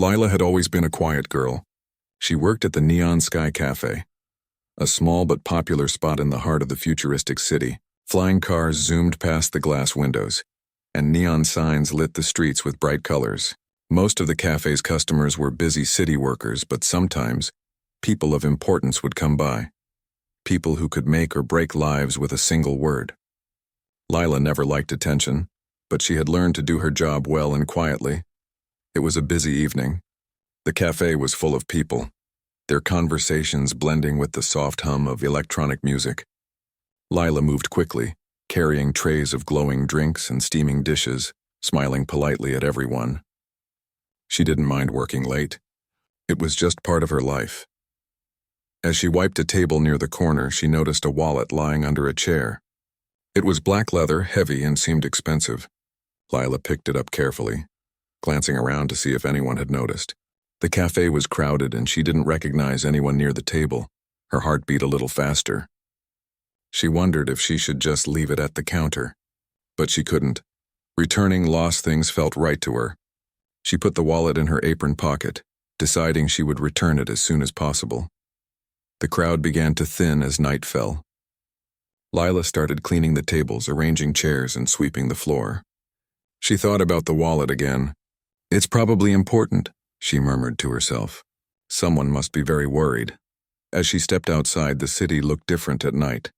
Lila had always been a quiet girl. She worked at the Neon Sky Cafe, a small but popular spot in the heart of the futuristic city. Flying cars zoomed past the glass windows, and neon signs lit the streets with bright colors. Most of the cafe's customers were busy city workers, but sometimes people of importance would come by. People who could make or break lives with a single word. Lila never liked attention, but she had learned to do her job well and quietly. It was a busy evening. The cafe was full of people, their conversations blending with the soft hum of electronic music. Lila moved quickly, carrying trays of glowing drinks and steaming dishes, smiling politely at everyone. She didn't mind working late. It was just part of her life. As she wiped a table near the corner, she noticed a wallet lying under a chair. It was black leather, heavy, and seemed expensive. Lila picked it up carefully, glancing around to see if anyone had noticed. The cafe was crowded and she didn't recognize anyone near the table. Her heart beat a little faster. She wondered if she should just leave it at the counter, but she couldn't. Returning lost things felt right to her. She put the wallet in her apron pocket, deciding she would return it as soon as possible. The crowd began to thin as night fell. Lila started cleaning the tables, arranging chairs, and sweeping the floor. She thought about the wallet again. "It's probably important," she murmured to herself. Someone must be very worried. As she stepped outside, the city looked different at night.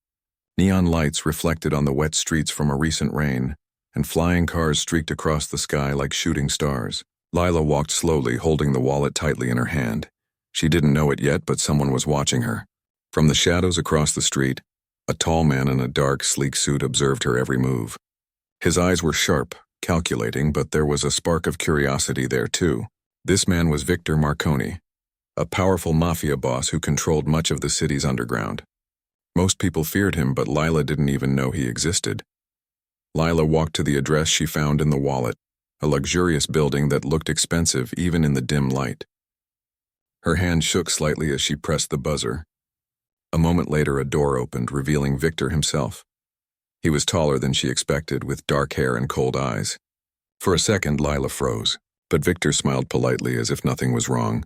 Neon lights reflected on the wet streets from a recent rain, and flying cars streaked across the sky like shooting stars. Lila walked slowly, holding the wallet tightly in her hand. She didn't know it yet, but someone was watching her. From the shadows across the street, a tall man in a dark, sleek suit observed her every move. His eyes were sharp, calculating, but there was a spark of curiosity there too. This man was Victor Marconi, a powerful Mafia boss who controlled much of the city's underground. Most people feared him, but Lila didn't even know he existed. Lila walked to the address she found in the wallet, a luxurious building that looked expensive even in the dim light. Her hand shook slightly as she pressed the buzzer. A moment later, a door opened, revealing Victor himself. He was taller than she expected, with dark hair and cold eyes. For a second, Lila froze, but Victor smiled politely as if nothing was wrong.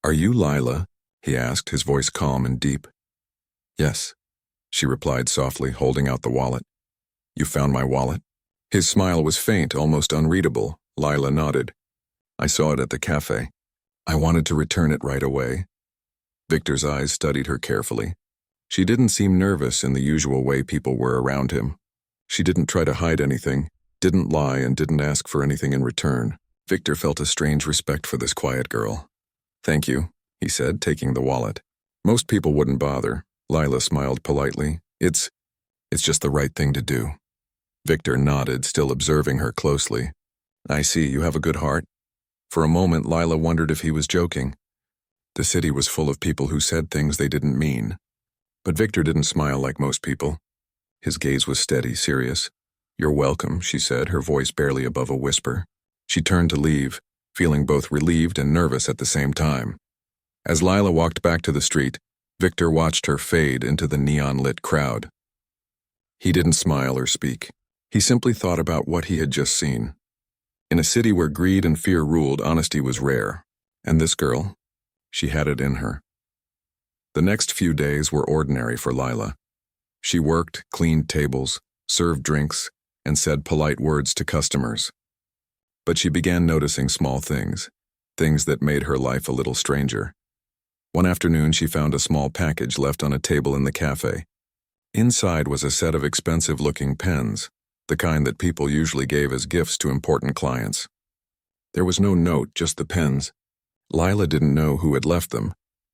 "Are you Lila?" he asked, his voice calm and deep. "Yes," she replied softly, holding out the wallet. "You found my wallet?" His smile was faint, almost unreadable. Lila nodded. "I saw it at the cafe. I wanted to return it right away." Victor's eyes studied her carefully. She didn't seem nervous in the usual way people were around him. She didn't try to hide anything, didn't lie, and didn't ask for anything in return. Victor felt a strange respect for this quiet girl. "Thank you," he said, taking the wallet. "Most people wouldn't bother." Lila smiled politely. It's just the right thing to do." Victor nodded, still observing her closely. "I see, you have a good heart." For a moment, Lila wondered if he was joking. The city was full of people who said things they didn't mean. But Victor didn't smile like most people. His gaze was steady, serious. "You're welcome," she said, her voice barely above a whisper. She turned to leave, feeling both relieved and nervous at the same time. As Lila walked back to the street, Victor watched her fade into the neon-lit crowd. He didn't smile or speak. He simply thought about what he had just seen. In a city where greed and fear ruled, honesty was rare. And this girl, she had it in her. The next few days were ordinary for Lila. She worked, cleaned tables, served drinks, and said polite words to customers. But she began noticing small things, things that made her life a little stranger. One afternoon, she found a small package left on a table in the cafe. Inside was a set of expensive-looking pens, the kind that people usually gave as gifts to important clients. There was no note, just the pens. Lila didn't know who had left them,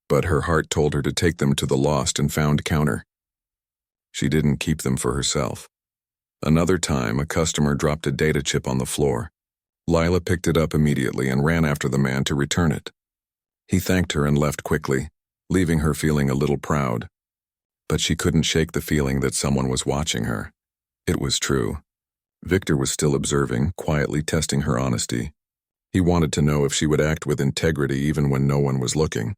but her heart told her to take them to the lost and found counter. She didn't keep them for herself. Another time, a customer dropped a data chip on the floor. Lila picked it up immediately and ran after the man to return it. He thanked her and left quickly, leaving her feeling a little proud. But she couldn't shake the feeling that someone was watching her. It was true. Victor was still observing, quietly testing her honesty. He wanted to know if she would act with integrity even when no one was looking.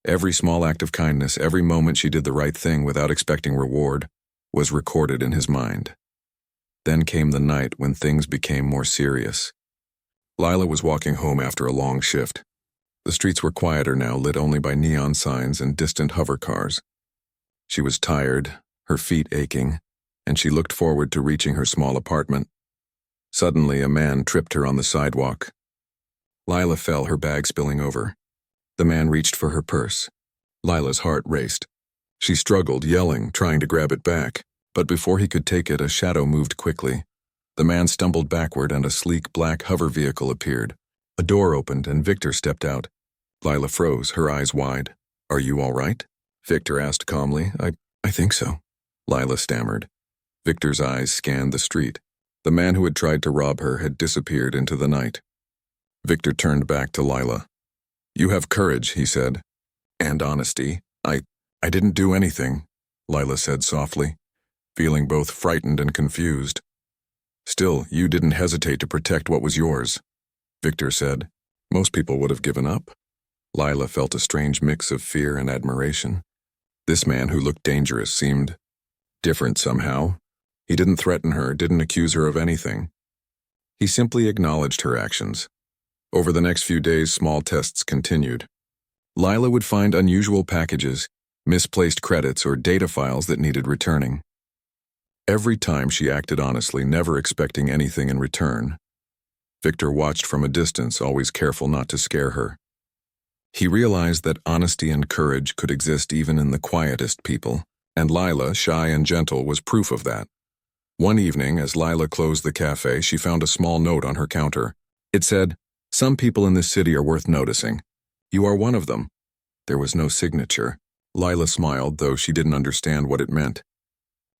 Every small act of kindness, every moment she did the right thing without expecting reward, was recorded in his mind. Then came the night when things became more serious. Lila was walking home after a long shift. The streets were quieter now, lit only by neon signs and distant hover cars. She was tired, her feet aching, and she looked forward to reaching her small apartment. Suddenly, a man tripped her on the sidewalk. Lila fell, her bag spilling over. The man reached for her purse. Lila's heart raced. She struggled, yelling, trying to grab it back, but before he could take it, a shadow moved quickly. The man stumbled backward and a sleek black hover vehicle appeared. A door opened and Victor stepped out. Lila froze, her eyes wide. "Are you all right?" Victor asked calmly. I think so," Lila stammered. Victor's eyes scanned the street. The man who had tried to rob her had disappeared into the night. Victor turned back to Lila. "You have courage," he said. "And honesty. I didn't do anything," Lila said softly, feeling both frightened and confused. "Still, you didn't hesitate to protect what was yours," Victor said. Most people would have given up. Lila felt a strange mix of fear and admiration. This man who looked dangerous seemed different somehow. He didn't threaten her, didn't accuse her of anything. He simply acknowledged her actions. Over the next few days, small tests continued. Lila would find unusual packages, misplaced credits, or data files that needed returning. Every time she acted honestly, never expecting anything in return. Victor watched from a distance, always careful not to scare her. He realized that honesty and courage could exist even in the quietest people, and Lila, shy and gentle, was proof of that. One evening, as Lila closed the cafe, she found a small note on her counter. It said, "Some people in this city are worth noticing. You are one of them." There was no signature. Lila smiled, though she didn't understand what it meant.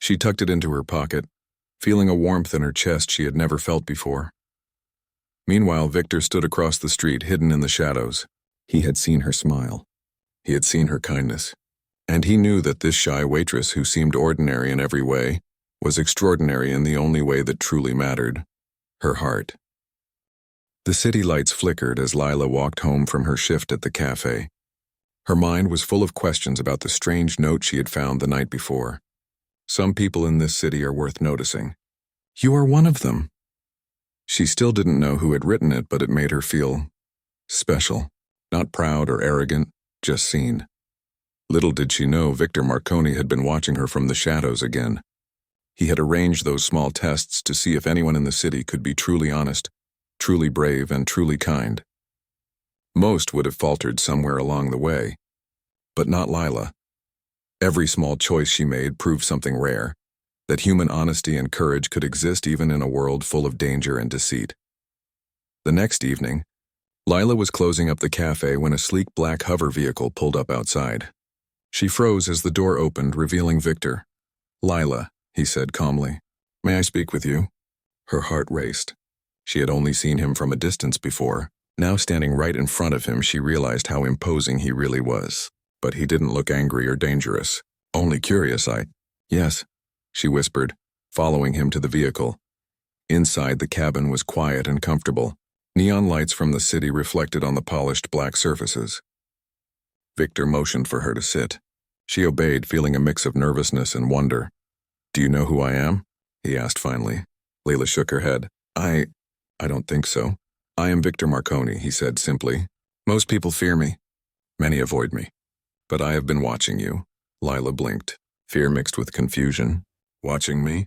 She tucked it into her pocket, feeling a warmth in her chest she had never felt before. Meanwhile, Victor stood across the street, hidden in the shadows. He had seen her smile. He had seen her kindness. And he knew that this shy waitress, who seemed ordinary in every way, was extraordinary in the only way that truly mattered: her heart. The city lights flickered as Lila walked home from her shift at the cafe. Her mind was full of questions about the strange note she had found the night before. Some people in this city are worth noticing. You are one of them. She still didn't know who had written it, but it made her feel special. Not proud or arrogant, just seen. Little did she know Victor Marconi had been watching her from the shadows again. He had arranged those small tests to see if anyone in the city could be truly honest, truly brave, and truly kind. Most would have faltered somewhere along the way, but not Lila. Every small choice she made proved something rare, that human honesty and courage could exist even in a world full of danger and deceit. The next evening, Lila was closing up the cafe when a sleek black hover vehicle pulled up outside. She froze as the door opened, revealing Victor. "Lila," he said calmly, "may I speak with you?" Her heart raced. She had only seen him from a distance before. Now standing right in front of him, she realized how imposing he really was. But he didn't look angry or dangerous. Only curious. Yes, she whispered, following him to the vehicle. Inside, the cabin was quiet and comfortable. Neon lights from the city reflected on the polished black surfaces. Victor motioned for her to sit. She obeyed, feeling a mix of nervousness and wonder. "Do you know who I am?" he asked finally. Lila shook her head. I don't think so. "I am Victor Marconi," he said simply. "Most people fear me. Many avoid me. But I have been watching you." Lila blinked, fear mixed with confusion. "Watching me?"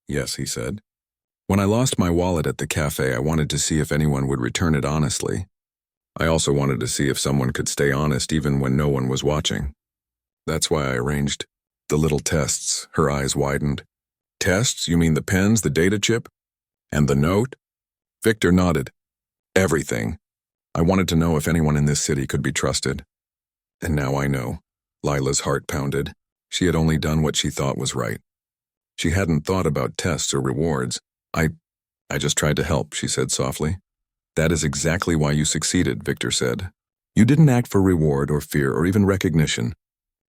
"Yes," he said. "When I lost my wallet at the cafe, I wanted to see if anyone would return it honestly. I also wanted to see if someone could stay honest even when no one was watching. That's why I arranged the little tests." Her eyes widened. "Tests? You mean the pens, the data chip? And the note?" Victor nodded. "Everything. I wanted to know if anyone in this city could be trusted. And now I know." Lila's heart pounded. She had only done what she thought was right. She hadn't thought about tests or rewards. I just tried to help," she said softly. "That is exactly why you succeeded," Victor said. "You didn't act for reward or fear or even recognition.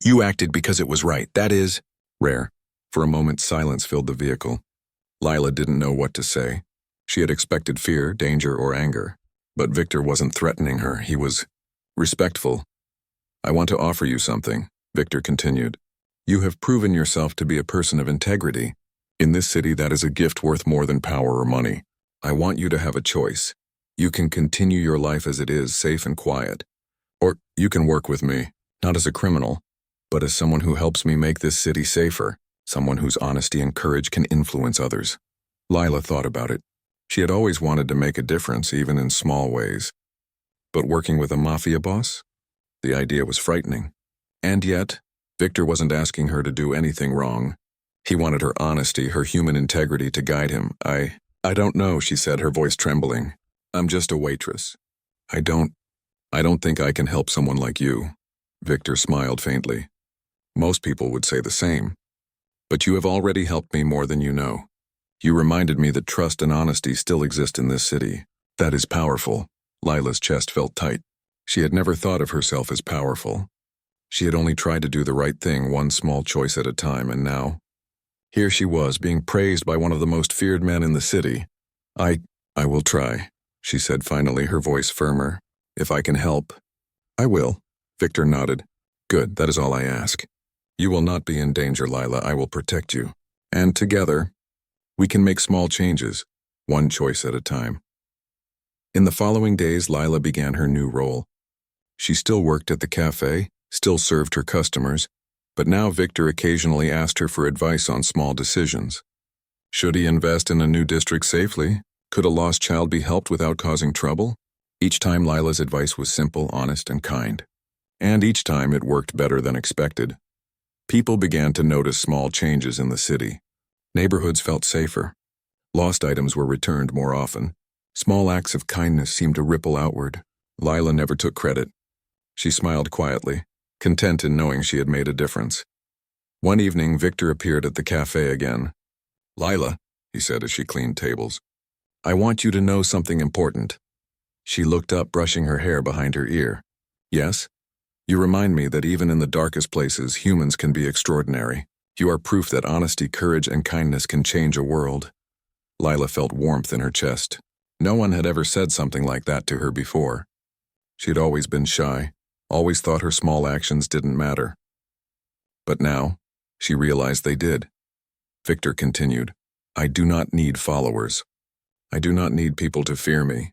You acted because it was right. That is rare." For a moment, silence filled the vehicle. Lila didn't know what to say. She had expected fear, danger, or anger. But Victor wasn't threatening her. He was respectful. "I want to offer you something," Victor continued. "You have proven yourself to be a person of integrity. In this city, that is a gift worth more than power or money. I want you to have a choice. You can continue your life as it is, safe and quiet. Or you can work with me, not as a criminal, but as someone who helps me make this city safer, someone whose honesty and courage can influence others. Lila thought about it. She had always wanted to make a difference, even in small ways. But working with a mafia boss? The idea was frightening. And yet, Victor wasn't asking her to do anything wrong. He wanted her honesty, her human integrity to guide him. I don't know, she said, her voice trembling. I'm just a waitress. I don't think I can help someone like you. Victor smiled faintly. Most people would say the same. But you have already helped me more than you know. You reminded me that trust and honesty still exist in this city. That is powerful. Lila's chest felt tight. She had never thought of herself as powerful. She had only tried to do the right thing, one small choice at a time, and now, here she was, being praised by one of the most feared men in the city. I will try, she said finally, her voice firmer. If I can help, I will. Victor nodded. Good, that is all I ask. You will not be in danger, Lila. I will protect you. And together, we can make small changes, one choice at a time. In the following days, Lila began her new role. She still worked at the cafe, still served her customers, but now Victor occasionally asked her for advice on small decisions. Should he invest in a new district safely? Could a lost child be helped without causing trouble? Each time Lila's advice was simple, honest, and kind. And each time it worked better than expected. People began to notice small changes in the city. Neighborhoods felt safer. Lost items were returned more often. Small acts of kindness seemed to ripple outward. Lila never took credit. She smiled quietly, content in knowing she had made a difference. One evening, Victor appeared at the cafe again. Lila, he said as she cleaned tables, I want you to know something important. She looked up, brushing her hair behind her ear. Yes? You remind me that even in the darkest places, humans can be extraordinary. You are proof that honesty, courage, and kindness can change a world. Lila felt warmth in her chest. No one had ever said something like that to her before. She'd always been shy, always thought her small actions didn't matter. But now, she realized they did. Victor continued, I do not need followers. I do not need people to fear me.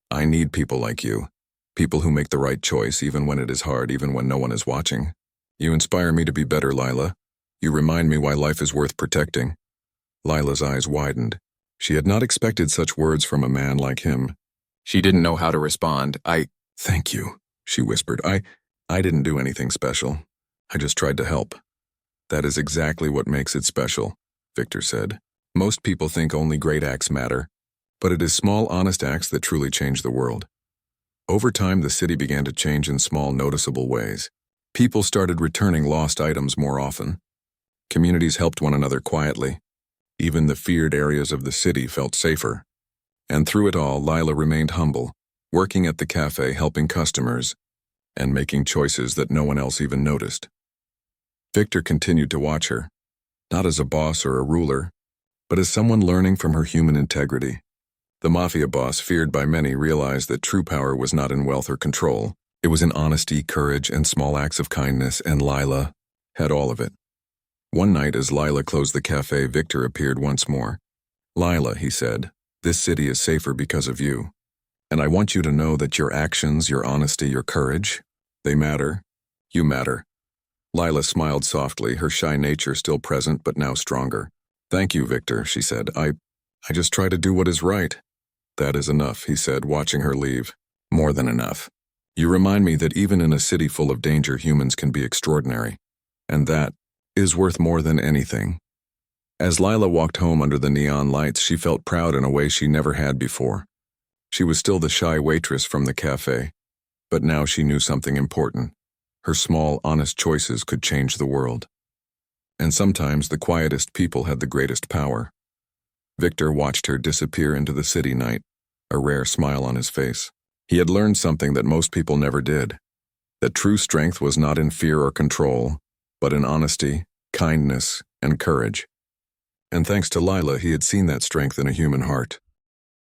I need people like you. People who make the right choice even when it is hard, even when no one is watching. You inspire me to be better, Lila. You remind me why life is worth protecting. Lila's eyes widened. She had not expected such words from a man like him. She didn't know how to respond. Thank you, she whispered. I didn't do anything special. I just tried to help. That is exactly what makes it special, Victor said. Most people think only great acts matter, but it is small, honest acts that truly change the world. Over time, the city began to change in small, noticeable ways. People started returning lost items more often. Communities helped one another quietly. Even the feared areas of the city felt safer. And through it all, Lila remained humble, working at the cafe, helping customers, and making choices that no one else even noticed. Victor continued to watch her, not as a boss or a ruler, but as someone learning from her human integrity. The mafia boss, feared by many, realized that true power was not in wealth or control. It was in honesty, courage, and small acts of kindness, and Lila had all of it. One night, as Lila closed the cafe, Victor appeared once more. Lila, he said, this city is safer because of you. And I want you to know that your actions, your honesty, your courage, they matter. You matter. Lila smiled softly, her shy nature still present but now stronger. Thank you, Victor, she said. I just try to do what is right. That is enough, he said, watching her leave. More than enough. You remind me that even in a city full of danger, humans can be extraordinary. And that is worth more than anything. As Lila walked home under the neon lights, she felt proud in a way she never had before. She was still the shy waitress from the cafe, but now she knew something important. Her small, honest choices could change the world. And sometimes the quietest people had the greatest power. Victor watched her disappear into the city night, a rare smile on his face. He had learned something that most people never did, that true strength was not in fear or control, but in honesty, kindness, and courage. And thanks to Lila, he had seen that strength in a human heart.